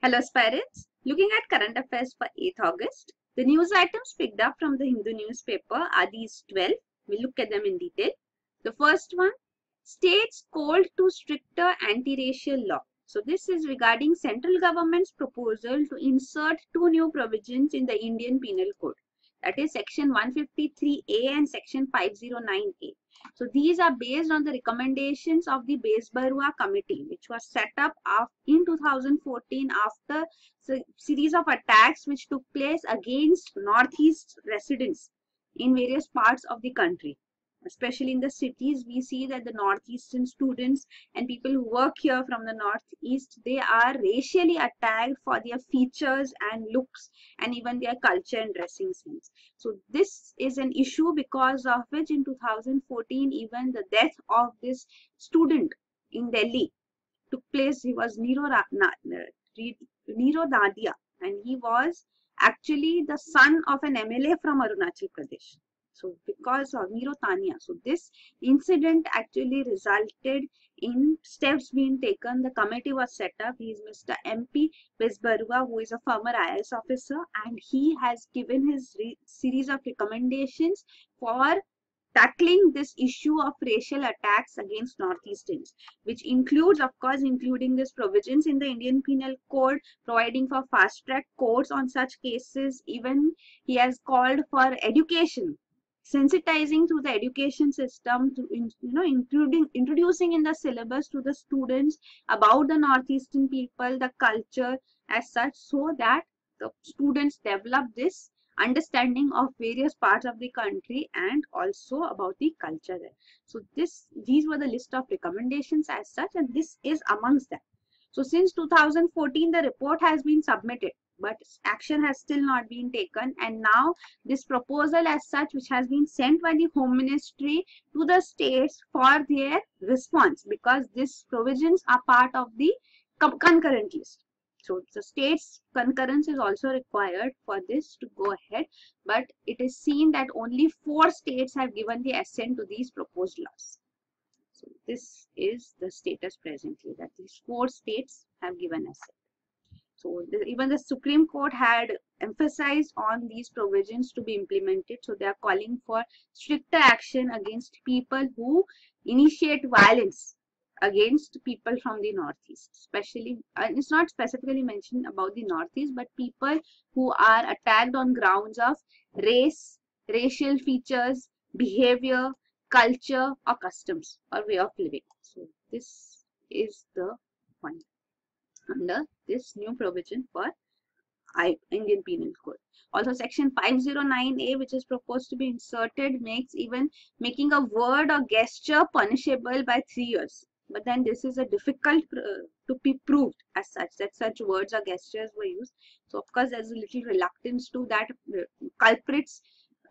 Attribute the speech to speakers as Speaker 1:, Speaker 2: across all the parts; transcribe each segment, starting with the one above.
Speaker 1: Hello aspirants, looking at current affairs for 8th August. The news items picked up from the Hindu newspaper are these 12. We'll look at them in detail. The first one, states called to stricter anti-racial law. So this is regarding central government's proposal to insert two new provisions in the Indian Penal Code. That is section 153A and section 509A. So these are based on the recommendations of the Bilquees committee, which was set up in 2014 after a series of attacks which took place against Northeast residents in various parts of the country. Especially in the cities, we see that the Northeastern students and people who work here from the Northeast, they are racially attacked for their features and looks and even their culture and dressing sense. So this is an issue because of which in 2014, even the death of this student in Delhi took place. He was Niro Dadia, and he was actually the son of an MLA from Arunachal Pradesh. So because of Niro Tania, so this incident actually resulted in steps being taken. The committee was set up. He is Mr. MP Bilquees, who is a former IAS officer, and he has given his series of recommendations for tackling this issue of racial attacks against Northeasterns, which includes, of course, including these provisions in the Indian Penal Code, providing for fast-track courts on such cases. Even he has called for education, sensitizing through the education system, to introducing in the syllabus to the students about the Northeastern people, the culture as such, so that the students develop this understanding of various parts of the country and also about the culture there. So these were the list of recommendations as such, and this is amongst them. So since 2014, the report has been submitted, but action has still not been taken, and now this proposal as such, which has been sent by the Home Ministry to the states for their response, because these provisions are part of the concurrent list. So the states' concurrence is also required for this to go ahead, but it is seen that only 4 states have given the assent to these proposed laws. So this is the status presently, that these 4 states have given assent. So even the Supreme Court had emphasized on these provisions to be implemented. So they are calling for stricter action against people who initiate violence against people from the Northeast, especially, it's not specifically mentioned about the Northeast, but people who are attacked on grounds of race, racial features, behavior, culture, or customs, or way of living. So this is the one under this new provision for Indian Penal Code. Also, section 509A, which is proposed to be inserted, makes even making a word or gesture punishable by 3 years. But then this is a difficult to be proved as such, that such words or gestures were used. So of course there's a little reluctance to that culprits,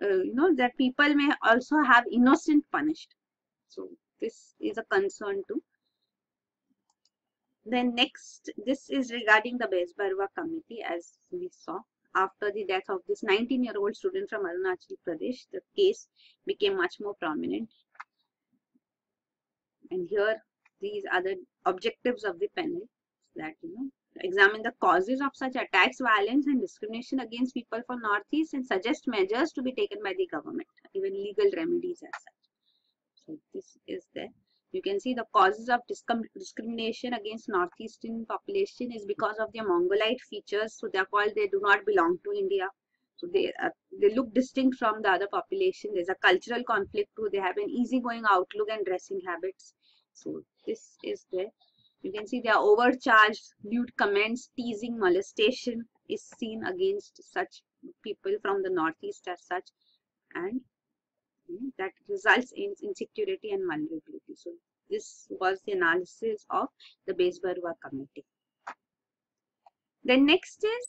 Speaker 1: that people may also have innocent punished. So this is a concern too. Then next, this is regarding the Bilquees committee. As we saw, after the death of this 19-year-old student from Arunachal Pradesh, the case became much more prominent. And here, these are the objectives of the panel, that examine the causes of such attacks, violence, and discrimination against people from Northeast, and suggest measures to be taken by the government, even legal remedies as such. So this is there. You can see the causes of discrimination against Northeastern population is because of their Mongolite features. So they are called, they do not belong to India. So they look distinct from the other population. There's a cultural conflict too. They have an easygoing outlook and dressing habits. So this is there. You can see they are overcharged, lewd comments, teasing, molestation is seen against such people from the Northeast as such, and that results in insecurity and vulnerability. So this was the analysis of the Bilquees committee. Then next is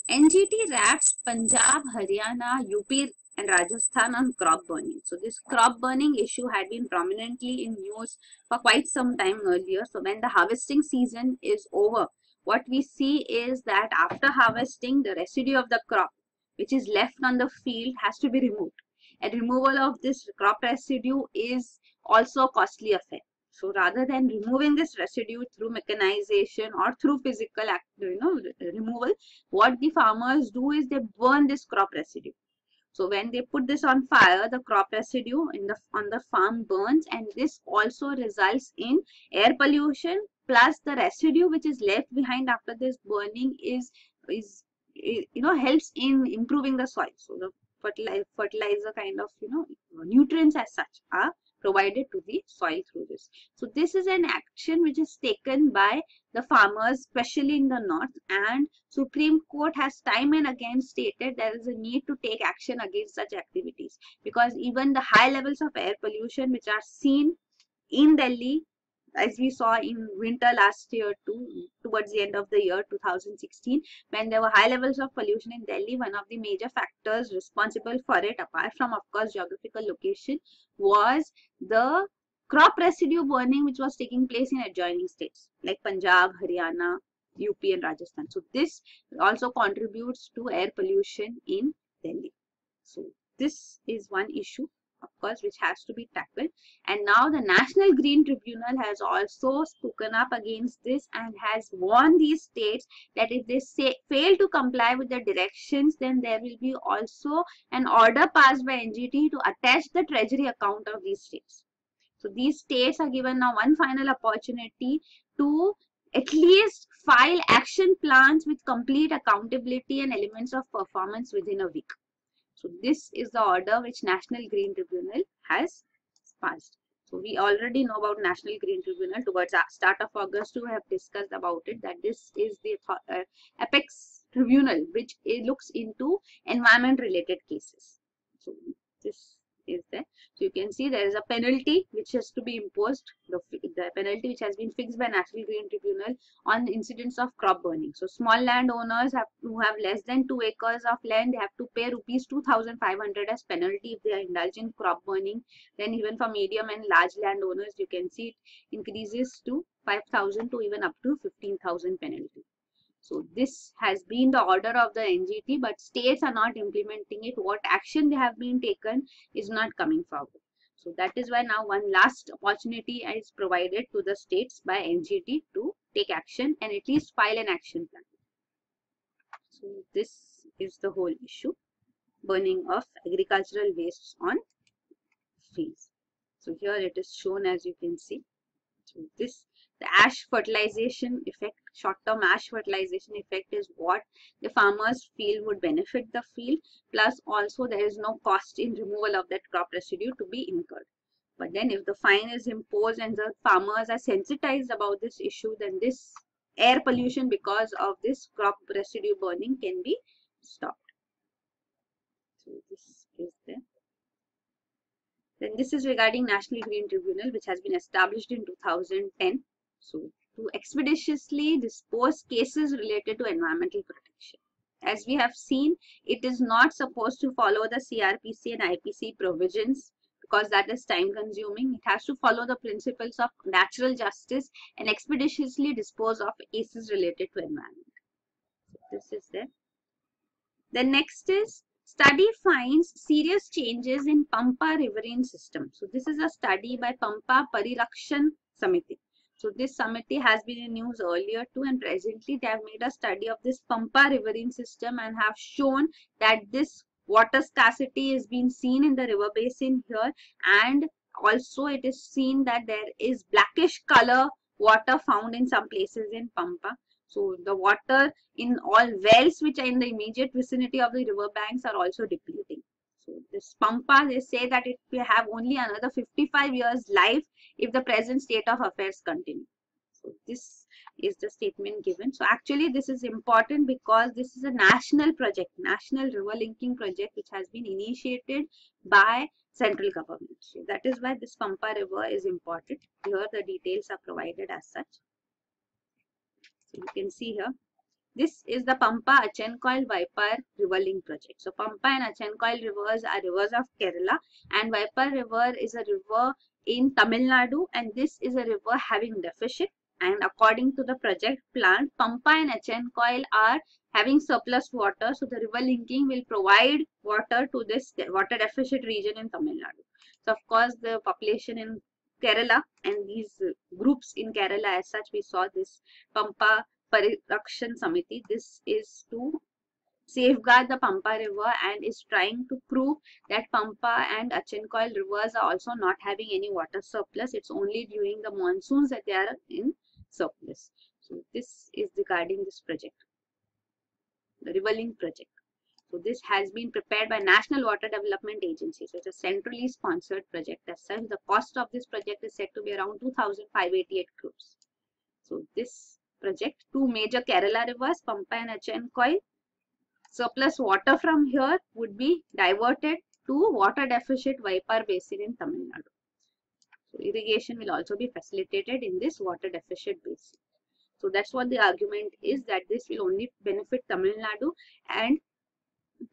Speaker 1: NGT wraps Punjab, Haryana, UP and Rajasthan on crop burning. So this crop burning issue had been prominently in news for quite some time earlier. So when the harvesting season is over, what we see is that after harvesting, the residue of the crop which is left on the field has to be removed. And removal of this crop residue is also a costly affair. So rather than removing this residue through mechanization or through physical removal, what the farmers do is they burn this crop residue. So when they put this on fire, the crop residue on the farm burns, and this also results in air pollution, plus the residue which is left behind after this burning is helps in improving the soil. So the fertilizer kind of nutrients as such are provided to the soil through this. So this is an action which is taken by the farmers, especially in the north, and Supreme Court has time and again stated there is a need to take action against such activities, because even the high levels of air pollution which are seen in Delhi, as we saw in winter last year too, towards the end of the year 2016, when there were high levels of pollution in Delhi, one of the major factors responsible for it, apart from of course geographical location, was the crop residue burning which was taking place in adjoining states like Punjab, Haryana, UP and Rajasthan. So this also contributes to air pollution in Delhi. So this is one issue, of course, which has to be tackled. And now the National Green Tribunal has also spoken up against this and has warned these states that if they fail to comply with the directions, then there will be also an order passed by NGT to attach the treasury account of these states. So these states are given now one final opportunity to at least file action plans with complete accountability and elements of performance within a week. So this is the order which National Green Tribunal has passed. So we already know about National Green Tribunal. Towards the start of August, we have discussed about it, that this is the apex tribunal which looks into environment related cases. So this is there. So you can see there is a penalty which has to be imposed, the penalty which has been fixed by National Green Tribunal on incidents of crop burning. So small landowners who have less than 2 acres of land, they have to pay rupees 2,500 as penalty if they are indulged in crop burning. Then even for medium and large landowners, you can see it increases to 5,000 to even up to 15,000 penalty. So this has been the order of the NGT, but states are not implementing it. What action they have been taken is not coming forward. So that is why now one last opportunity is provided to the states by NGT to take action and at least file an action plan. So this is the whole issue, burning of agricultural wastes on fields. So here it is shown, as you can see. So this, the ash fertilization effect, short-term ash fertilization effect, is what the farmers feel would benefit the field. Plus also there is no cost in removal of that crop residue to be incurred. But then if the fine is imposed and the farmers are sensitized about this issue, then this air pollution because of this crop residue burning can be stopped. So this is there. Then this is regarding National Green Tribunal, which has been established in 2010. So to expeditiously dispose cases related to environmental protection. As we have seen, it is not supposed to follow the CRPC and IPC provisions because that is time consuming. It has to follow the principles of natural justice and expeditiously dispose of cases related to environment. So this is there. The next is, study finds serious changes in Pampa riverine system. So this is a study by Pampa Parirakshan Samiti. So this Samiti has been in news earlier too, and presently they have made a study of this Pampa riverine system and have shown that this water scarcity is being seen in the river basin here, and also it is seen that there is blackish color water found in some places in Pampa. So the water in all wells which are in the immediate vicinity of the river banks are also depleting. So this Pampa, they say that it will have only another 55 years life if the present state of affairs continue. So this is the statement given. So actually this is important because this is a national project, national river linking project, which has been initiated by central government. So that is why this Pampa river is important. Here the details are provided as such. So you can see here, this is the Pampa Achencoil Vaipar river link project. So Pampa and Achencoil rivers are rivers of Kerala, and Vaipar river is a river in Tamil Nadu, and this is a river having deficit. And according to the project plan, Pampa and Achencoil are having surplus water, so the river linking will provide water to this water deficit region in Tamil Nadu. So of course the population in Kerala and these groups in Kerala as such. We saw this Pampa Parirakshan Samiti. This is to safeguard the Pampa river and is trying to prove that Pampa and Achencoil rivers are also not having any water surplus. It's only during the monsoons that they are in surplus. So this is regarding this project, the River Link project. So this has been prepared by National Water Development Agency. So it's a centrally sponsored project. As such, the cost of this project is said to be around 2,588 crores. So this project, two major Kerala rivers, Pampa and Achencoil, surplus water from here would be diverted to water deficit Vaipar basin in Tamil Nadu. So irrigation will also be facilitated in this water deficit basin. So that's what the argument is, that this will only benefit Tamil Nadu, and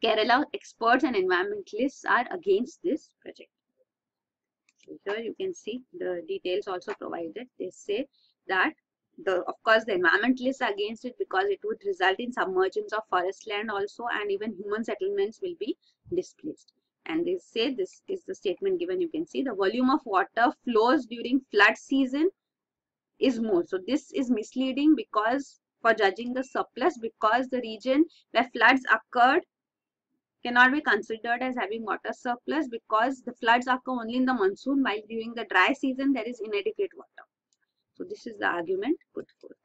Speaker 1: Kerala experts and environmentalists are against this project. So here you can see the details also provided. They say that of course the environmentalists are against it because it would result in submergence of forest land also, and even human settlements will be displaced. And they say, this is the statement given, you can see the volume of water flows during flood season is more. So this is misleading because for judging the surplus, because the region where floods occurred cannot be considered as having water surplus, because the floods occur only in the monsoon, while during the dry season there is inadequate water. So this is the argument put forth.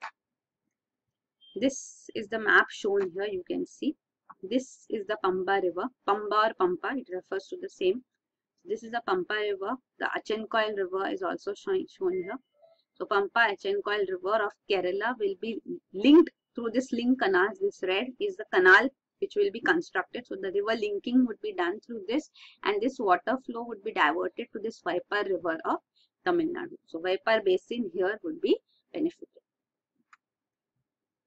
Speaker 1: This is the map shown here. You can see this is the Pampa river, Pamba or Pampa, it refers to the same. This is the Pampa river. The Achencoil river is also shown here. So Pampa Achencoil river of Kerala will be linked through this link canals. This red is the canal which will be constructed. So the river linking would be done through this, and this water flow would be diverted to this Vaipar river of Tamil Nadu. So Vaipar basin here would be benefited.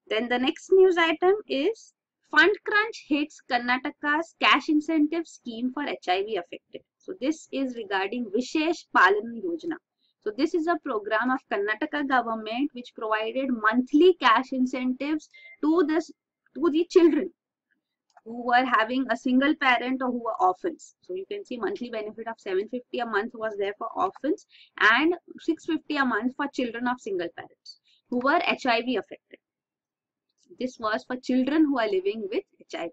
Speaker 1: Then the next news item is fund crunch hits Karnataka's cash incentive scheme for HIV affected. So this is regarding Vishesh Palan Yojana. So this is a program of Karnataka government which provided monthly cash incentives to the children who were having a single parent or who were orphans. So you can see monthly benefit of 750 a month was there for orphans, and 650 a month for children of single parents who were HIV affected. This was for children who are living with HIV.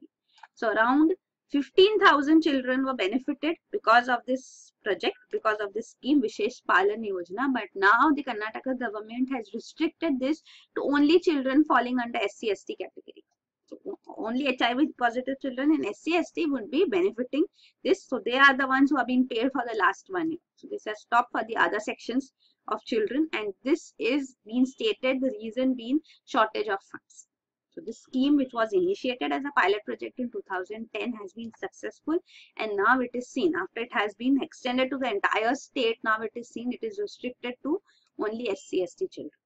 Speaker 1: So around 15,000 children were benefited because of this project, because of this scheme, Vishesh Palan Yojana. But now the Karnataka government has restricted this to only children falling under SC/ST category. So only HIV positive children in SC/ST would be benefiting this. So they are the ones who have been paid for the last 1 year. So this has stopped for the other sections of children, and this is being stated, the reason being shortage of funds. So this scheme, which was initiated as a pilot project in 2010, has been successful, and now it is seen, after it has been extended to the entire state, now it is seen it is restricted to only SC/ST children.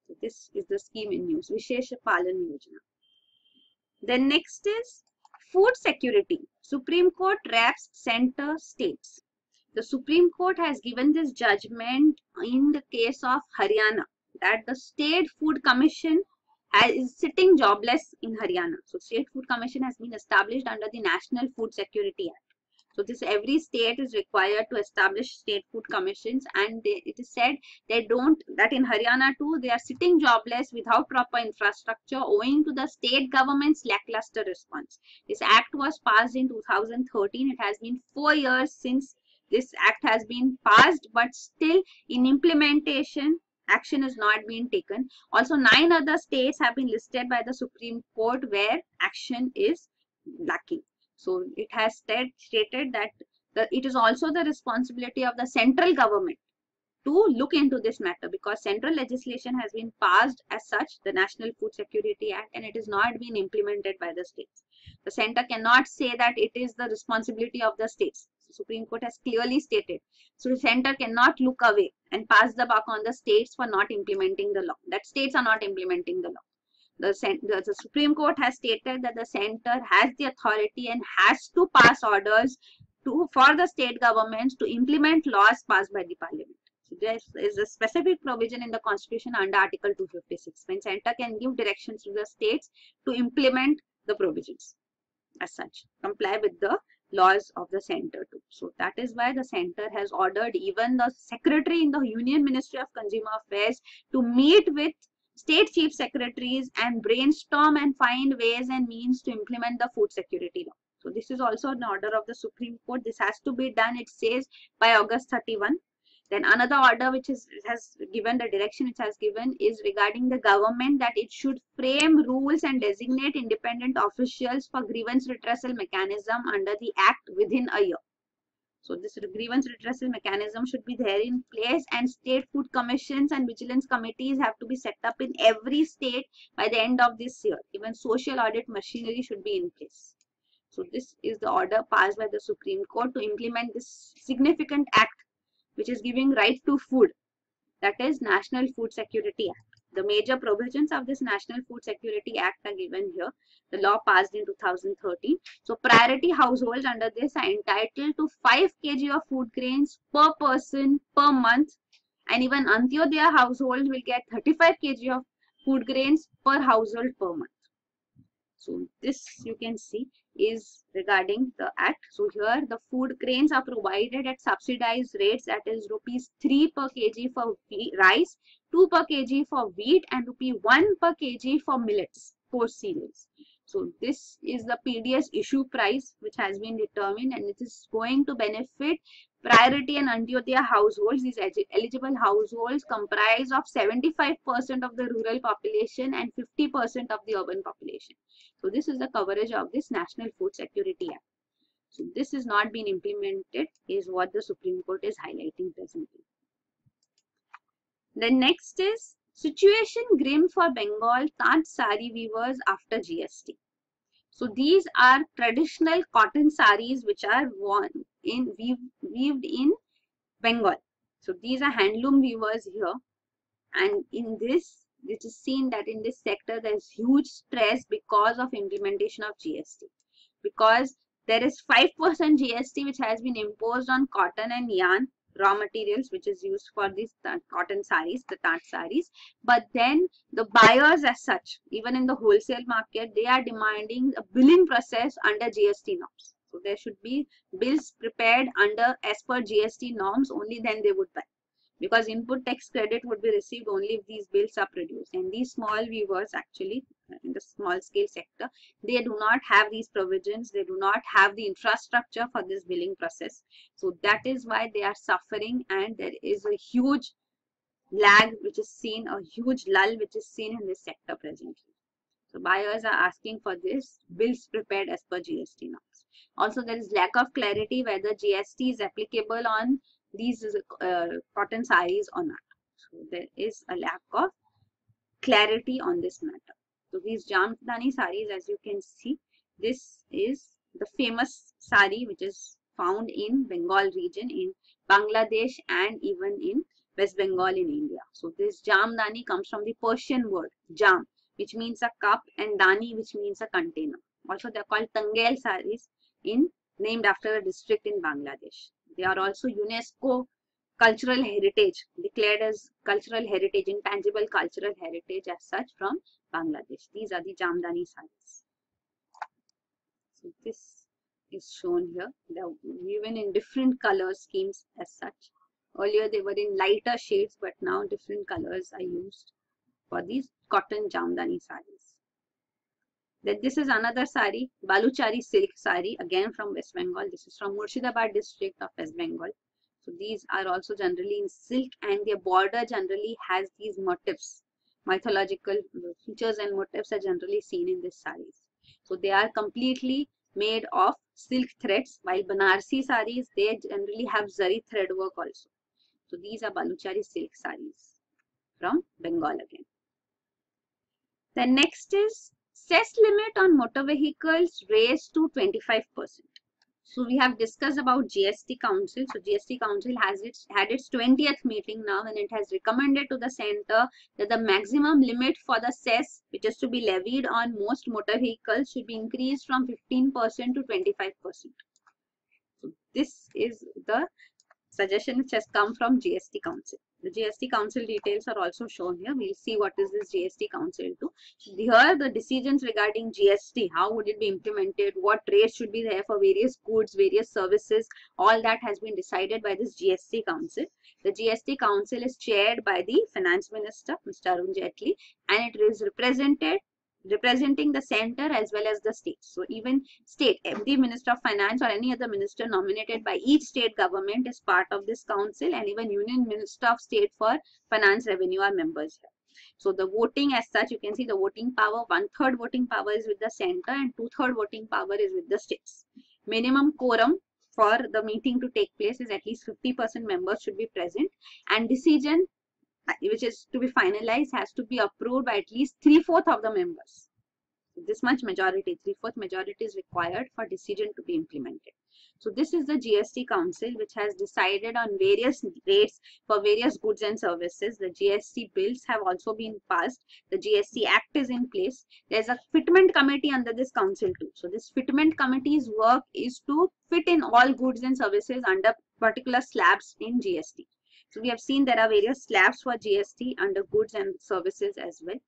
Speaker 1: So this is the scheme in news, Vishesh Palan Yojana. Then next is food security. Supreme Court wraps center states. The Supreme Court has given this judgment in the case of Haryana, that the State Food Commission is sitting jobless in Haryana. So State Food Commission has been established under the National Food Security Act. So this, every state is required to establish state food commissions, and it is said that in Haryana too they are sitting jobless without proper infrastructure owing to the state government's lackluster response. This act was passed in 2013. It has been 4 years since this act has been passed, but still in implementation action is not being taken. Also 9 other states have been listed by the Supreme Court where action is lacking. So it has stated that it is also the responsibility of the central government to look into this matter, because central legislation has been passed as such, the National Food Security Act, and it is not being implemented by the states. The center cannot say that it is the responsibility of the states. The Supreme Court has clearly stated. So the center cannot look away and pass the buck on the states for not implementing the law, that states are not implementing the law. The Supreme Court has stated that the center has the authority and has to pass orders for the state governments to implement laws passed by the parliament. So there is a specific provision in the constitution under Article 256 when center can give directions to the states to implement the provisions as such, comply with the laws of the center too. So that is why the center has ordered even the secretary in the Union Ministry of Consumer Affairs to meet with state chief secretaries and brainstorm and find ways and means to implement the food security law. So this is also an order of the Supreme Court. This has to be done, it says, by August 31. Then another order which has given the direction it has given is regarding the government, that it should frame rules and designate independent officials for grievance redressal mechanism under the Act within a year. So this grievance redressal mechanism should be there in place, and state food commissions and vigilance committees have to be set up in every state by the end of this year. Even social audit machinery should be in place. So this is the order passed by the Supreme Court to implement this significant act which is giving right to food, that is National Food Security Act. The major provisions of this National Food Security Act are given here. The law passed in 2013. So priority households under this are entitled to 5 kg of food grains per person per month, and even Antyodaya households will get 35 kg of food grains per household per month. So this you can see is regarding the act. So here the food grains are provided at subsidized rates, that is rupees 3 per kg for rice, 2 per kg for wheat, and rupee 1 per kg for millets, for cereals. So this is the PDS issue price which has been determined, and it is going to benefit priority and Antyodaya households. These eligible households comprise of 75% of the rural population and 50% of the urban population. So this is the coverage of this National Food Security Act. So this is not being implemented is what the Supreme Court is highlighting presently. The next is situation grim for Bengal Tant Sari weavers after GST. So these are traditional cotton saris which are weaved in Bengal. So these are handloom weavers here, and in this, it is seen that in this sector there is huge stress because of implementation of GST, because there is 5% GST which has been imposed on cotton and yarn raw materials which is used for these cotton saris, the tant saris. But then the buyers as such, even in the wholesale market, they are demanding a billing process under GST norms. So there should be bills prepared under as per GST norms, only then they would buy. Because input tax credit would be received only if these bills are produced. And these small weavers actually, in the small scale sector, they do not have these provisions. They do not have the infrastructure for this billing process. So that is why they are suffering, and there is a huge lag which is seen, a huge lull which is seen in this sector presently. So buyers are asking for this bills prepared as per GST norms. Also, there is lack of clarity whether GST is applicable on these cotton saris or not. So there is a lack of clarity on this matter. So these Jamdani saris, as you can see, this is the famous sari which is found in Bengal region, in Bangladesh, and even in West Bengal in India. So this Jamdani comes from the Persian word jam, which means a cup, and dani, which means a container. Also they are called Tangel saris, named after a district in Bangladesh. They are also UNESCO cultural heritage, declared as cultural heritage, intangible cultural heritage as such from Bangladesh. These are the Jamdani saris. So this is shown here. They are given in different color schemes as such. Earlier they were in lighter shades, but now different colors are used for these cotton Jamdani saris. Then this is another sari, Baluchari silk sari, again from West Bengal. This is from Murshidabad district of West Bengal. So these are also generally in silk, and their border generally has these motifs. Mythological features and motifs are generally seen in these saris. So they are completely made of silk threads, while Banarsi saris, they generally have zari thread work also. So these are Baluchari silk saris from Bengal again. The next is cess limit on motor vehicles raised to 25%. So we have discussed about GST Council. So GST Council has had its 20th meeting now, and it has recommended to the center that the maximum limit for the cess which is to be levied on most motor vehicles should be increased from 15% to 25%. So this is the suggestion which has come from GST Council. The GST Council details are also shown here. We'll see what is this GST Council do. Here the decisions regarding GST, how would it be implemented, what rates should be there for various goods, various services, all that has been decided by this GST Council. The GST Council is chaired by the Finance Minister, Mr. Arun Jaitley, and it is representing the center as well as the state. So even state, MD Minister of Finance or any other minister nominated by each state government is part of this council, and even Union Minister of State for Finance Revenue are members here. So the voting as such, you can see the voting power, 1/3 voting power is with the center and 2/3 voting power is with the states. Minimum quorum for the meeting to take place is at least 50% members should be present, and decision which is to be finalized has to be approved by at least 3/4 of the members. So this much majority, 3/4 majority is required for decision to be implemented. So this is the GST Council, which has decided on various rates for various goods and services. The GST bills have also been passed. The GST Act is in place. There's a fitment committee under this council too. So this fitment committee's work is to fit in all goods and services under particular slabs in GST. So we have seen there are various slabs for GST under goods and services as well.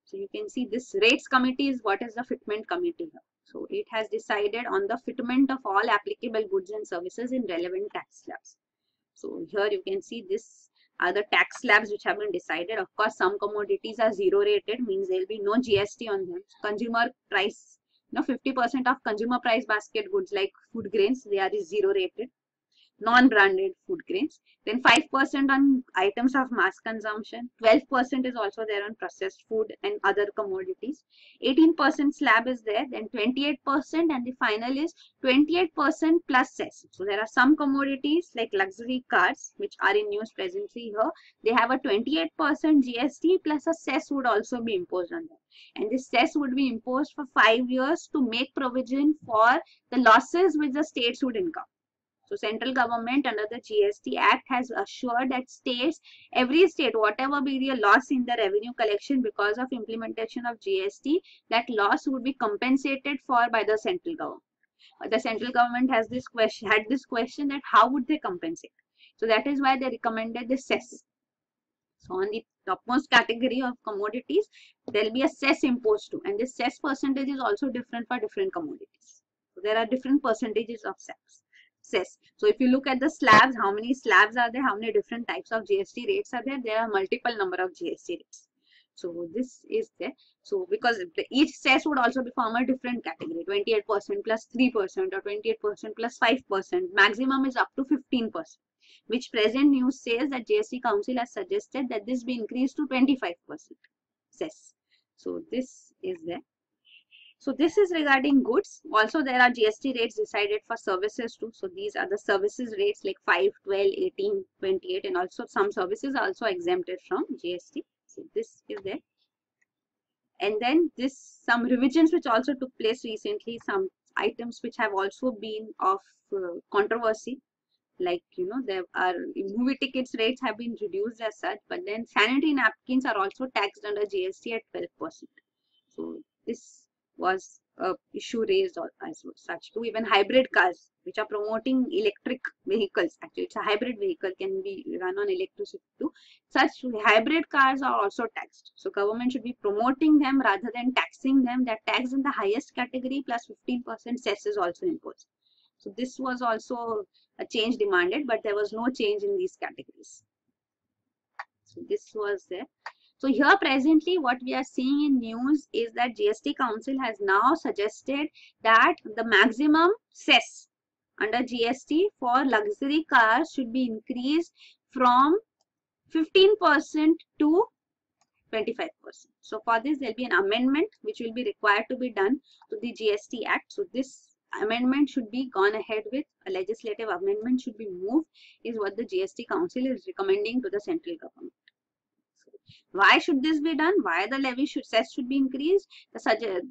Speaker 1: So you can see this rates committee is what is the fitment committee here. So it has decided on the fitment of all applicable goods and services in relevant tax slabs. So here you can see this are the tax slabs which have been decided. Of course, some commodities are zero rated, means there will be no GST on them. Consumer price, 50% of consumer price basket goods like food grains, they are zero rated. Non-branded food grains, then 5% on items of mass consumption, 12% is also there on processed food and other commodities, 18% slab is there, then 28%, and the final is 28% plus cess. So there are some commodities like luxury cars which are in use presently here, they have a 28% GST plus a cess would also be imposed on them, and this cess would be imposed for 5 years to make provision for the losses which the states would incur. So central government under the GST Act has assured that states, every state, whatever be the loss in the revenue collection because of implementation of GST, that loss would be compensated for by the central government. The central government has this question that how would they compensate? So that is why they recommended the cess. So on the topmost category of commodities, there will be a cess imposed too, and this cess percentage is also different for different commodities. So there are different percentages of cess. So if you look at the slabs, how many slabs are there, how many different types of GST rates are there, there are multiple number of GST rates. So this is there. So because each cess would also be from a different category, 28% plus 3% or 28% plus 5%, maximum is up to 15%, which present news says that GST Council has suggested that this be increased to 25% cess. So this is there. So this is regarding goods. Also there are GST rates decided for services too. So these are the services rates like 5, 12, 18, 28, and also some services are also exempted from GST. So this is there. And then some revisions which also took place recently, some items which have also been of controversy. Like, there are movie tickets rates have been reduced as such, but then sanitary napkins are also taxed under GST at 12%. So this was a issue raised as such too. Even hybrid cars which are promoting electric vehicles, actually it's a hybrid vehicle, can be run on electricity too. Such hybrid cars are also taxed. So government should be promoting them rather than taxing them. They're taxed in the highest category plus 15% cess is also imposed. So this was also a change demanded, but there was no change in these categories. So this was there. So here presently what we are seeing in news is that GST Council has now suggested that the maximum cess under GST for luxury cars should be increased from 15% to 25%. So for this there will be an amendment which will be required to be done to the GST Act. So this amendment should be gone ahead with, a legislative amendment should be moved, is what the GST Council is recommending to the central government. Why should this be done? Why the levy cess should be increased? The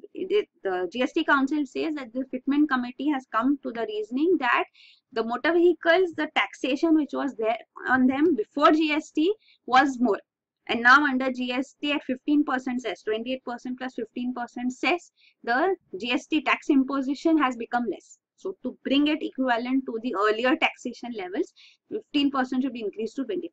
Speaker 1: GST Council says that the fitment committee has come to the reasoning that the motor vehicles, the taxation which was there on them before GST was more. And now under GST at 15% cess, 28% plus 15% cess, the GST tax imposition has become less. So to bring it equivalent to the earlier taxation levels, 15% should be increased to 25%.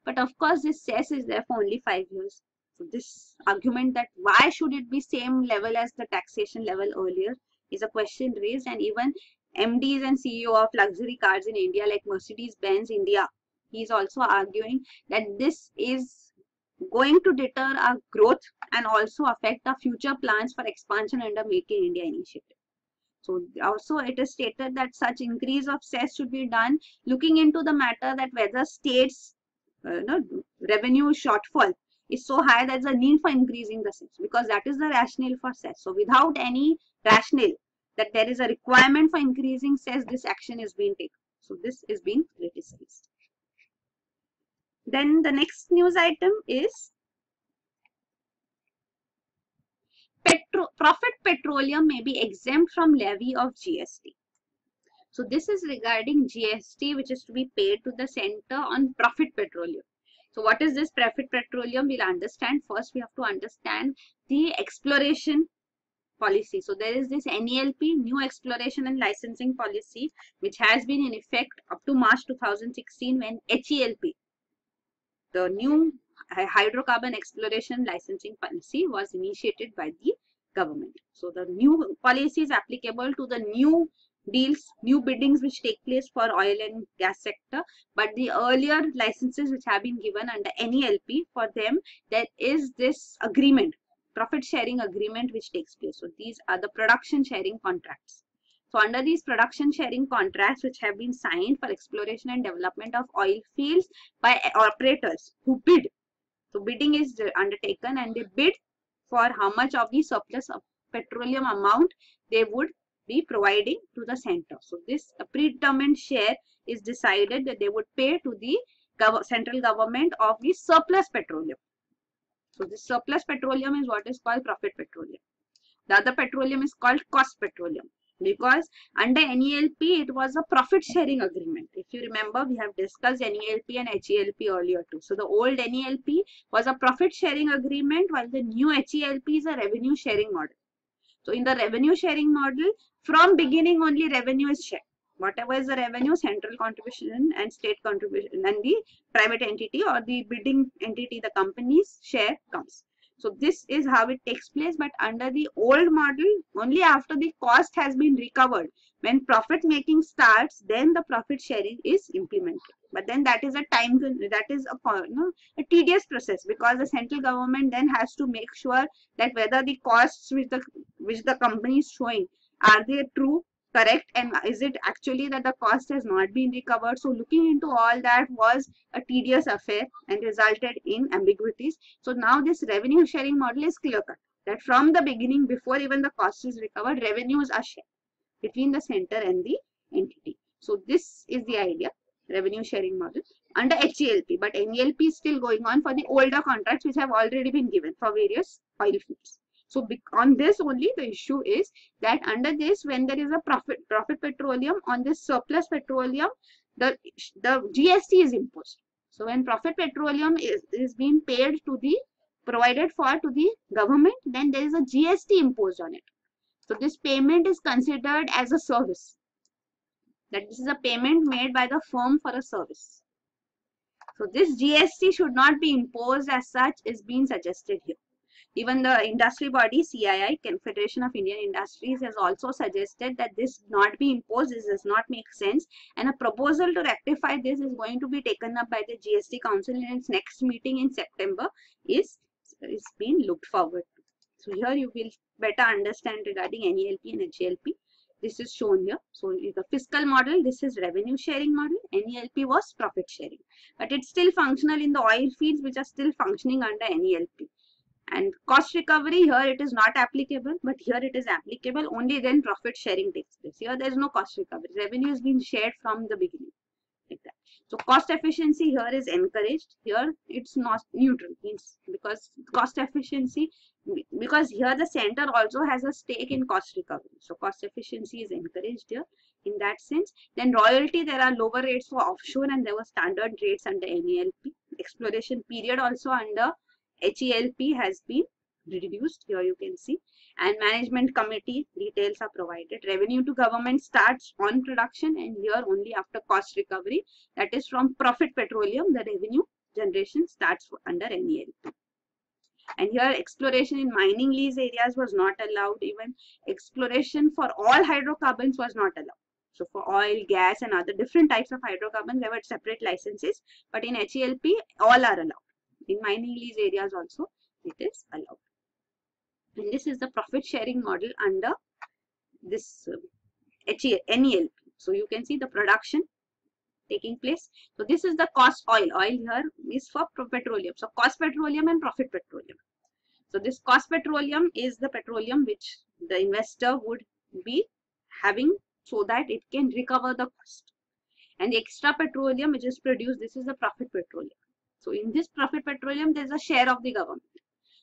Speaker 1: But of course, this cess is there for only 5 years. So this argument that why should it be same level as the taxation level earlier is a question raised, and even MDs and CEO of luxury cars in India like Mercedes-Benz India, he is also arguing that this is going to deter our growth and also affect our future plans for expansion under Make in India initiative. So also it is stated that such increase of cess should be done looking into the matter that whether states revenue shortfall is so high that there's a need for increasing the cess, because that is the rationale for cess. So without any rationale that there is a requirement for increasing cess, this action is being taken. So this is being criticized. Then the next news item is profit petroleum may be exempt from levy of GST. So this is regarding GST which is to be paid to the center on profit petroleum. So what is this profit petroleum? We'll understand. First we have to understand the exploration policy. So there is this NELP, new exploration and licensing policy, which has been in effect up to March 2016, when HELP, the new hydrocarbon exploration licensing policy, was initiated by the government. So the new policy is applicable to the new deals, new biddings which take place for oil and gas sector, but the earlier licenses which have been given under NELP, for them there is this agreement, profit sharing agreement, which takes place. So these are the production sharing contracts. So under these production sharing contracts which have been signed for exploration and development of oil fields by operators who bid. So bidding is undertaken and they bid for how much of the surplus of petroleum amount they would be providing to the center. So this predetermined share is decided that they would pay to the central government of the surplus petroleum. So this surplus petroleum is what is called profit petroleum. The other petroleum is called cost petroleum, because under NELP it was a profit sharing agreement. If you remember, we have discussed NELP and HELP earlier too. So the old NELP was a profit sharing agreement, while the new HELP is a revenue sharing model. So in the revenue sharing model, from beginning only revenue is shared. Whatever is the revenue, central contribution and state contribution and the private entity or the bidding entity, the company's share comes. So this is how it takes place. But under the old model, only after the cost has been recovered, when profit making starts, then the profit sharing is implemented. But then that is a a tedious process, because the central government then has to make sure that whether the costs which the company is showing, are they true, correct, and is it actually that the cost has not been recovered. So looking into all that was a tedious affair and resulted in ambiguities. So now this revenue sharing model is clear cut, that from the beginning, before even the cost is recovered, revenues are shared between the center and the entity. So this is the idea, revenue sharing model under HELP, but NELP is still going on for the older contracts which have already been given for various oil fields. So on this only the issue is that under this, when there is a profit petroleum, on this surplus petroleum, the GST is imposed. So when profit petroleum is being paid to the provided for to the government, then there is a GST imposed on it. So this payment is considered as a service. That this is a payment made by the firm for a service. So this GST should not be imposed as such is being suggested here. Even the industry body CII, Confederation of Indian Industries, has also suggested that this not be imposed. This does not make sense, and a proposal to rectify this is going to be taken up by the GST Council in its next meeting in September. Is being looked forward to. So here you will better understand regarding NELP and HELP. This is shown here. So the fiscal model, this is revenue sharing model. NELP was profit sharing, but it's still functional in the oil fields which are still functioning under NELP. And cost recovery, here it is not applicable, but here it is applicable. Only then profit sharing takes place. Here there is no cost recovery. Revenue is being shared from the beginning, like that. So cost efficiency here is encouraged. Here it's not neutral, means because cost efficiency, because here the center also has a stake in cost recovery. So cost efficiency is encouraged here in that sense. Then royalty, there are lower rates for offshore and there were standard rates under NELP. Exploration period also under HELP has been reduced. Here you can see, and management committee details are provided. Revenue to government starts on production, and here only after cost recovery, that is from profit petroleum, the revenue generation starts under NELP. And here exploration in mining lease areas was not allowed. Even exploration for all hydrocarbons was not allowed. So for oil, gas and other different types of hydrocarbons, there were separate licenses, but in HELP all are allowed. In mining lease areas also it is allowed. And this is the profit sharing model under this NELP. So you can see the production taking place. So this is the cost oil. Oil here is for petroleum. So cost petroleum and profit petroleum. So this cost petroleum is the petroleum which the investor would be having so that it can recover the cost. And the extra petroleum which is produced, this is the profit petroleum. So in this profit petroleum, there is a share of the government.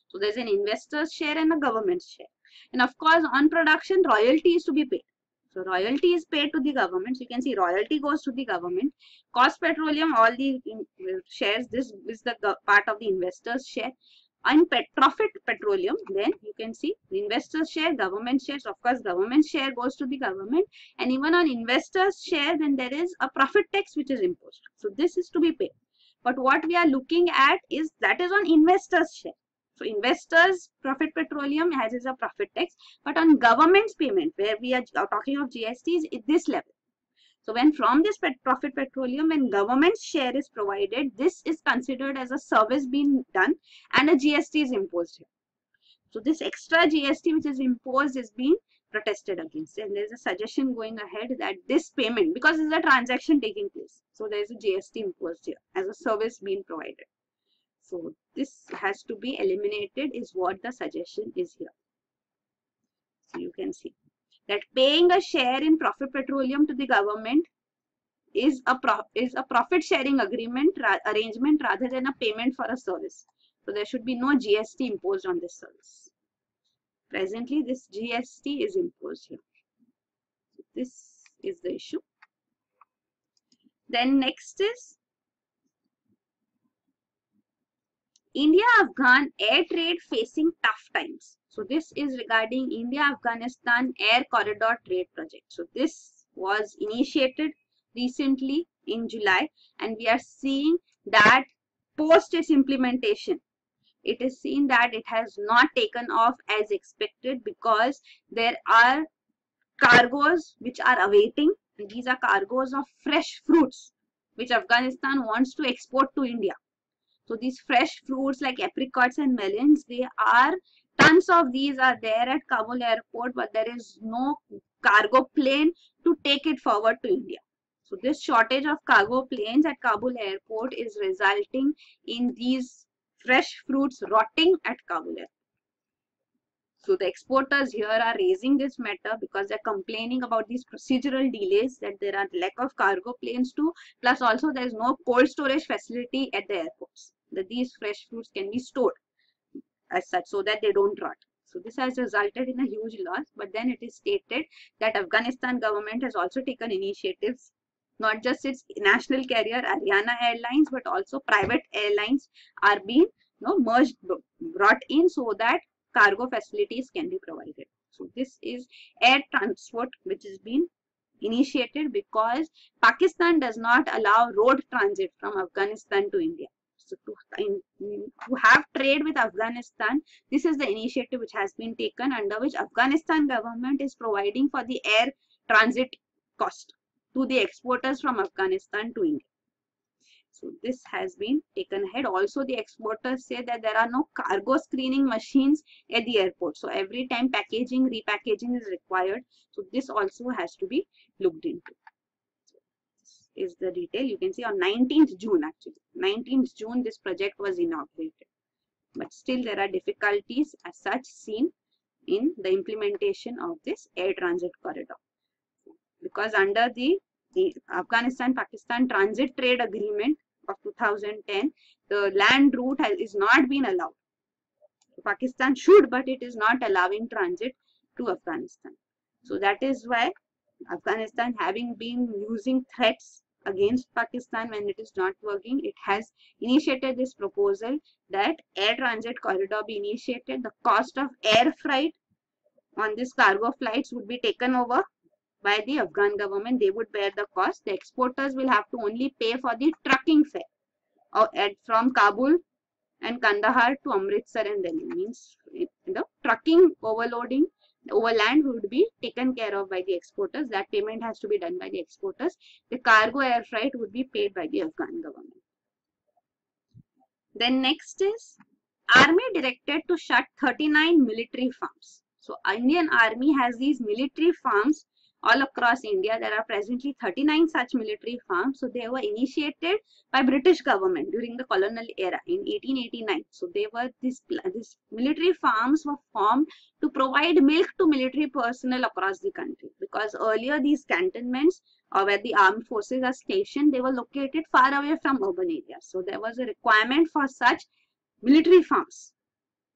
Speaker 1: So there is an investor's share and a government's share. And of course, on production, royalty is to be paid. So royalty is paid to the government. So you can see royalty goes to the government. Cost petroleum, all the shares, this is the part of the investor's share. On profit petroleum, then you can see the investor's share, government shares. Of course, government share goes to the government. And even on investor's share, then there is a profit tax which is imposed. So this is to be paid. But what we are looking at is that is on investor's share. So investors profit petroleum has is a profit tax, but on government's payment where we are talking of GST is this level. So when from this profit petroleum, when government's share is provided, this is considered as a service being done and a GST is imposed here. So this extra GST which is imposed is being protested against, and there is a suggestion going ahead that this payment, because there is a transaction taking place, so there is a GST imposed here as a service being provided. So this has to be eliminated is what the suggestion is here. So you can see that paying a share in profit petroleum to the government is a profit sharing arrangement rather than a payment for a service. So there should be no GST imposed on this service. Presently, this GST is imposed here. So this is the issue. Then next is India-Afghan air trade facing tough times. So this is regarding India-Afghanistan Air Corridor Trade Project. So this was initiated recently in July, and we are seeing that post its implementation, it is seen that it has not taken off as expected because there are cargoes which are awaiting. And these are cargoes of fresh fruits which Afghanistan wants to export to India. So these fresh fruits like apricots and melons, they are tons of these are there at Kabul airport, but there is no cargo plane to take it forward to India. So this shortage of cargo planes at Kabul airport is resulting in these fresh fruits rotting at Kabul airport. So the exporters here are raising this matter because they're complaining about these procedural delays, that there are lack of cargo planes too, plus also there is no cold storage facility at the airports, that these fresh fruits can be stored as such so that they don't rot. So this has resulted in a huge loss, but then it is stated that Afghanistan government has also taken initiatives, not just its national carrier Ariana Airlines, but also private airlines are being merged, brought in so that cargo facilities can be provided. So this is air transport which is being initiated because Pakistan does not allow road transit from Afghanistan to India. So to have trade with Afghanistan, this is the initiative which has been taken, under which Afghanistan government is providing for the air transit cost to the exporters from Afghanistan to India. So this has been taken ahead. Also, the exporters say that there are no cargo screening machines at the airport. So every time packaging, repackaging is required. So this also has to be looked into. So this is the detail. You can see on 19th June actually. 19th June this project was inaugurated. But still there are difficulties as such seen in the implementation of this air transit corridor. Because under the Afghanistan-Pakistan Transit Trade Agreement of 2010, the land route is not been allowed. Pakistan should, but it is not allowing transit to Afghanistan. So that is why Afghanistan, having been using threats against Pakistan when it is not working, it has initiated this proposal that air transit corridor be initiated. The cost of air freight on this cargo flights would be taken over by the Afghan government. They would bear the cost. The exporters will have to only pay for the trucking fare from Kabul and Kandahar to Amritsar and Delhi. Means the trucking overloading overland would be taken care of by the exporters. That payment has to be done by the exporters. The cargo air freight would be paid by the Afghan government. Then next is Army directed to shut 39 military farms. So Indian Army has these military farms all across India. There are presently 39 such military farms. So they were initiated by British government during the colonial era in 1889. So they were these military farms were formed to provide milk to military personnel across the country, because earlier these cantonments or where the armed forces are stationed, they were located far away from urban areas. So there was a requirement for such military farms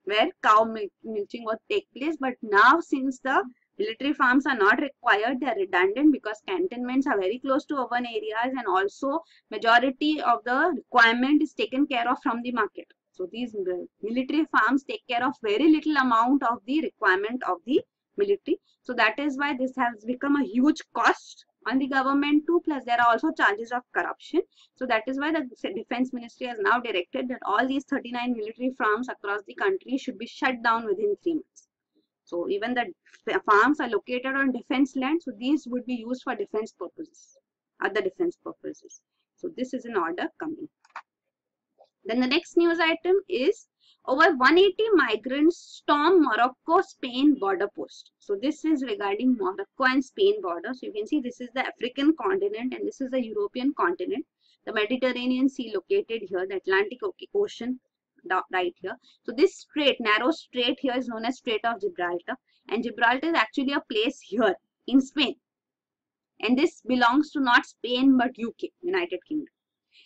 Speaker 1: where cow milking would take place. But now, since the military farms are not required, they are redundant, because cantonments are very close to urban areas, and also majority of the requirement is taken care of from the market. So these military farms take care of very little amount of the requirement of the military. So that is why this has become a huge cost on the government too. Plus there are also charges of corruption. So that is why the Defense Ministry has now directed that all these 39 military farms across the country should be shut down within 3 months. So even the farms are located on defense land, so these would be used for defense purposes, other defense purposes. So this is an order coming. Then the next news item is over 180 migrants storm Morocco-Spain border post. So this is regarding Morocco and Spain border. So you can see this is the African continent and this is the European continent. The Mediterranean Sea located here, the Atlantic Ocean right here. So this strait, narrow strait here, is known as Strait of Gibraltar, and Gibraltar is actually a place here in Spain, and this belongs to not Spain but UK, United Kingdom.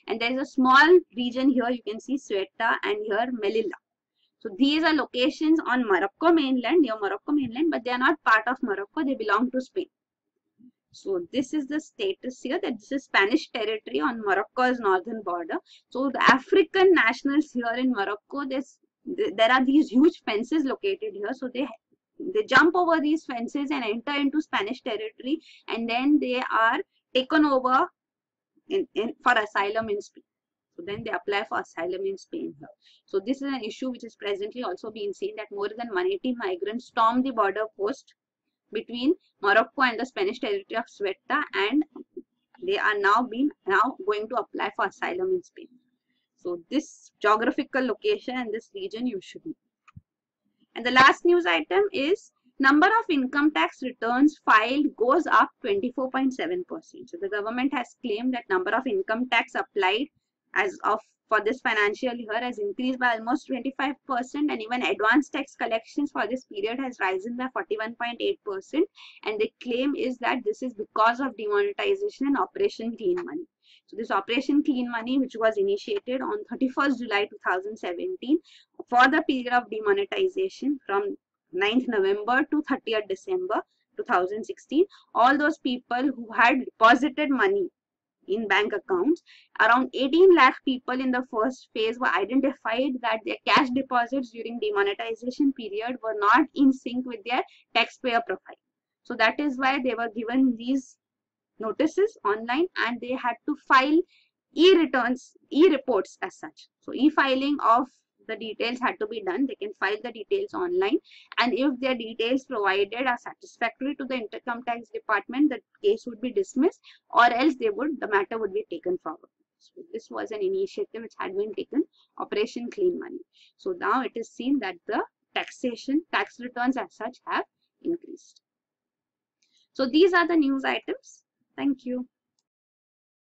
Speaker 1: And there is a small region here, you can see Ceuta, and here Melilla. So these are locations on Morocco mainland, near Morocco mainland, but they are not part of Morocco, they belong to Spain. So this is the status here, that this is Spanish territory on Morocco's northern border. So the African nationals here in Morocco, there are these huge fences located here. So they jump over these fences and enter into Spanish territory, and then they are taken over for asylum in Spain. So then they apply for asylum in Spain here. So this is an issue which is presently also being seen, that more than 180 migrants stormed the border post between Morocco and the Spanish territory of Ceuta, and they are now going to apply for asylum in Spain. So this geographical location and this region you should know. And the last news item is number of income tax returns filed goes up 24.7%. So the government has claimed that number of income tax applied as of for this financial year has increased by almost 25%, and even advanced tax collections for this period has risen by 41.8%. And the claim is that this is because of demonetization and Operation Clean Money. So this Operation Clean Money, which was initiated on 31st July 2017 for the period of demonetization from 9th November to 30th December 2016, all those people who had deposited money in bank accounts, around 18 lakh people in the first phase were identified that their cash deposits during demonetization period were not in sync with their taxpayer profile. So that is why they were given these notices online, and they had to file e-returns, e-reports as such. So e-filing of the details had to be done. They can file the details online, and if their details provided are satisfactory to the income tax department, the case would be dismissed, or else the matter would be taken forward. So this was an initiative which had been taken, Operation Clean Money. So now it is seen that the tax returns as such have increased. So these are the news items. Thank you.